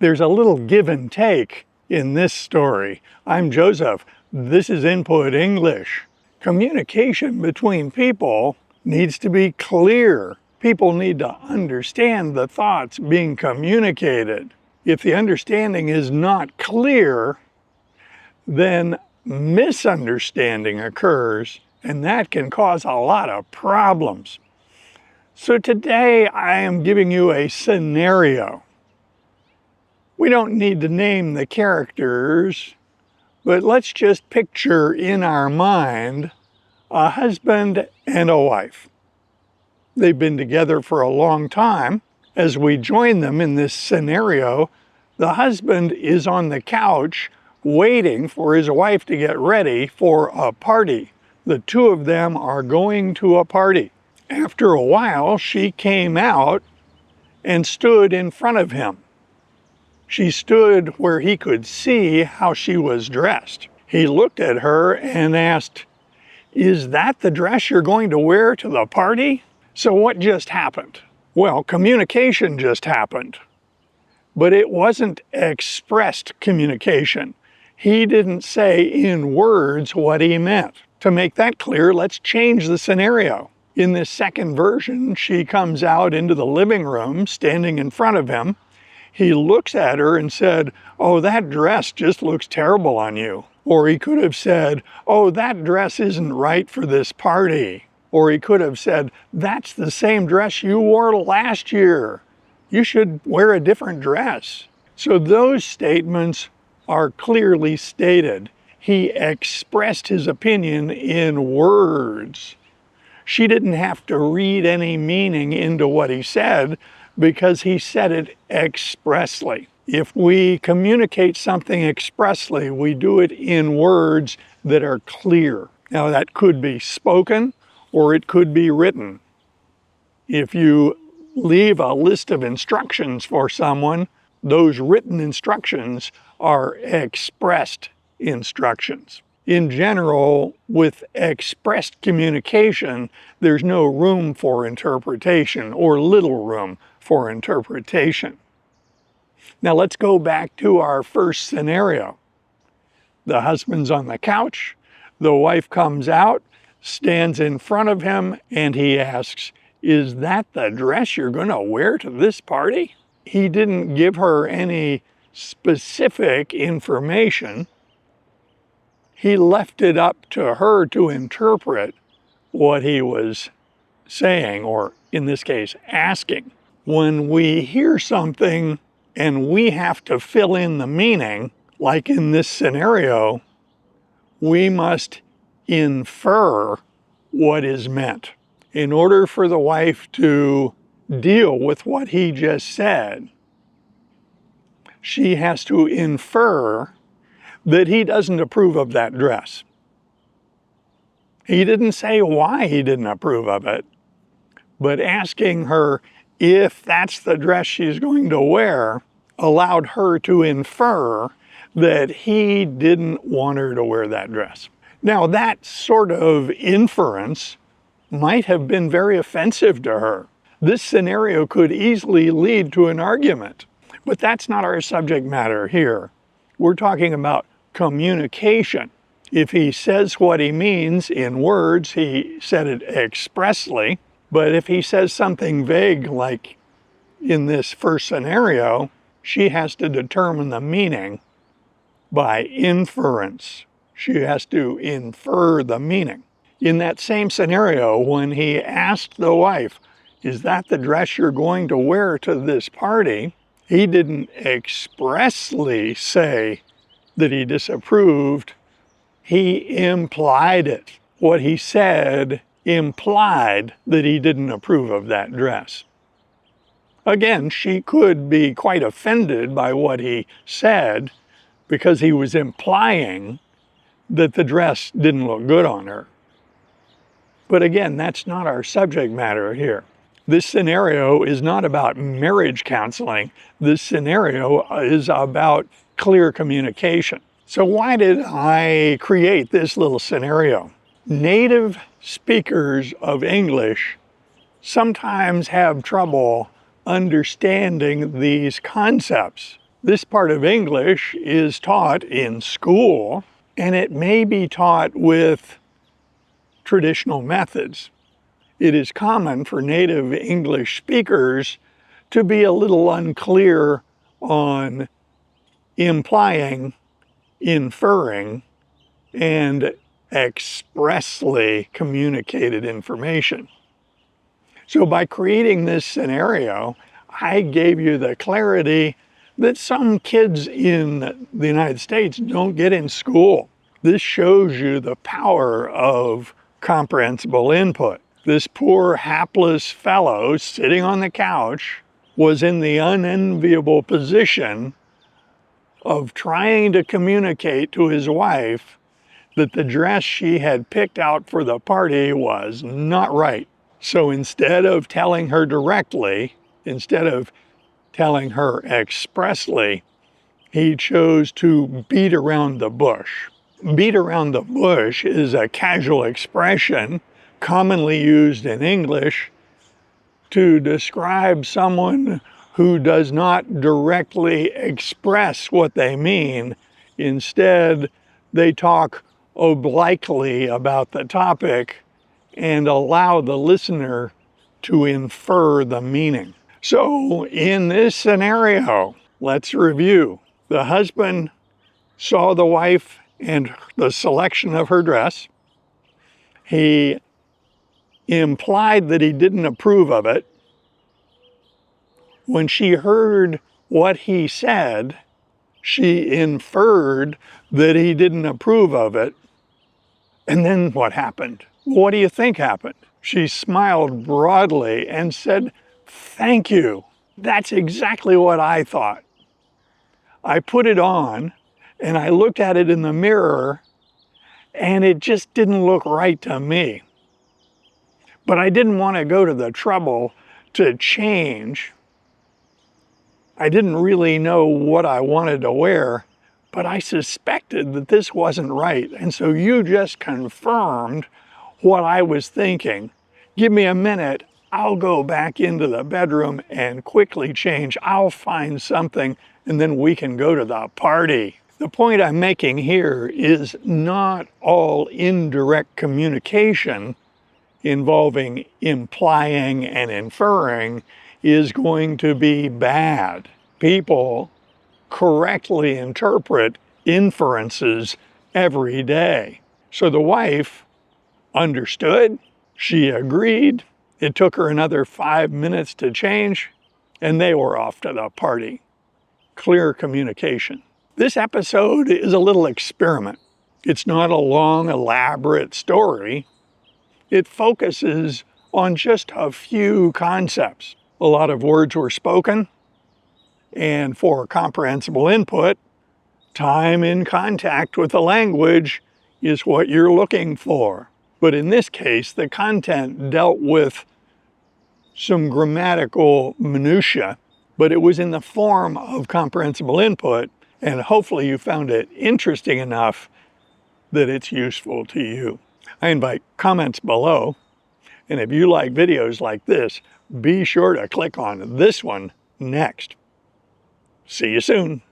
There's a little give and take in this story. I'm Joseph. This is Input English. Communication between people needs to be clear. People need to understand the thoughts being communicated. If the understanding is not clear, then misunderstanding occurs, and that can cause a lot of problems. So today I am giving you a scenario. We don't need to name the characters, but let's just picture in our mind a husband and a wife. They've been together for a long time. As we join them in this scenario, the husband is on the couch waiting for his wife to get ready for a party. The two of them are going to a party. After a while, she came out and stood in front of him. She stood where he could see how she was dressed. He looked at her and asked, "Is that the dress you're going to wear to the party?" So what just happened? Well, communication just happened. But it wasn't expressed communication. He didn't say in words what he meant. To make that clear, let's change the scenario. In this second version, she comes out into the living room, standing in front of him. He looks at her and said, "Oh, that dress just looks terrible on you." Or he could have said, "Oh, that dress isn't right for this party." Or he could have said, "That's the same dress you wore last year. You should wear a different dress." So those statements are clearly stated. He expressed his opinion in words. She didn't have to read any meaning into what he said because he said it expressly. If we communicate something expressly, we do it in words that are clear. Now that could be spoken or it could be written. If you leave a list of instructions for someone, those written instructions are expressed instructions. In general, with expressed communication, there's no room for interpretation or little room for interpretation. Now let's go back to our first scenario. The husband's on the couch, the wife comes out, stands in front of him, and he asks, "Is that the dress you're going to wear to this party?" He didn't give her any specific information. He left it up to her to interpret what he was saying, or in this case, asking. When we hear something and we have to fill in the meaning, like in this scenario, we must infer what is meant. In order for the wife to deal with what he just said, she has to infer that he doesn't approve of that dress. He didn't say why he didn't approve of it, but asking her if that's the dress she's going to wear allowed her to infer that he didn't want her to wear that dress. Now, that sort of inference might have been very offensive to her. This scenario could easily lead to an argument, but that's not our subject matter here. We're talking about communication. If he says what he means in words, he said it expressly, but if he says something vague like in this first scenario, she has to determine the meaning by inference. She has to infer the meaning. In that same scenario, when he asked the wife, "Is that the dress you're going to wear to this party?" he didn't expressly say that he disapproved. He implied it. What he said implied that he didn't approve of that dress. Again, she could be quite offended by what he said because he was implying that the dress didn't look good on her. But again, that's not our subject matter here. This scenario is not about marriage counseling. This scenario is about clear communication. So why did I create this little scenario? Native speakers of English sometimes have trouble understanding these concepts. This part of English is taught in school, and it may be taught with traditional methods. It is common for native English speakers to be a little unclear on implying, inferring, and expressly communicated information. So by creating this scenario, I gave you the clarity that some kids in the United States don't get in school. This shows you the power of comprehensible input. This poor hapless fellow sitting on the couch was in the unenviable position of trying to communicate to his wife that the dress she had picked out for the party was not right. So instead of telling her directly, instead of telling her expressly, he chose to beat around the bush. Beat around the bush is a casual expression commonly used in English to describe someone who does not directly express what they mean. Instead, they talk obliquely about the topic and allow the listener to infer the meaning. So in this scenario, let's review. The husband saw the wife and the selection of her dress. He implied that he didn't approve of it. When she heard what he said, she inferred that he didn't approve of it. And then what happened? What do you think happened? She smiled broadly and said, "Thank you. That's exactly what I thought. I put it on and I looked at it in the mirror and it just didn't look right to me. But I didn't want to go to the trouble to change. I didn't really know what I wanted to wear, but I suspected that this wasn't right. And so you just confirmed what I was thinking. Give me a minute. I'll go back into the bedroom and quickly change. I'll find something and then we can go to the party." The point I'm making here is not all indirect communication involving implying and inferring is going to be bad. People correctly interpret inferences every day. So the wife understood, she agreed, it took her another 5 minutes to change, and they were off to the party. Clear communication. This episode is a little experiment. It's not a long, elaborate story. It focuses on just a few concepts. A lot of words were spoken, and for comprehensible input, time in contact with the language is what you're looking for. But in this case, the content dealt with some grammatical minutiae, but it was in the form of comprehensible input, and hopefully you found it interesting enough that it's useful to you. I invite comments below, and if you like videos like this, be sure to click on this one next. See you soon.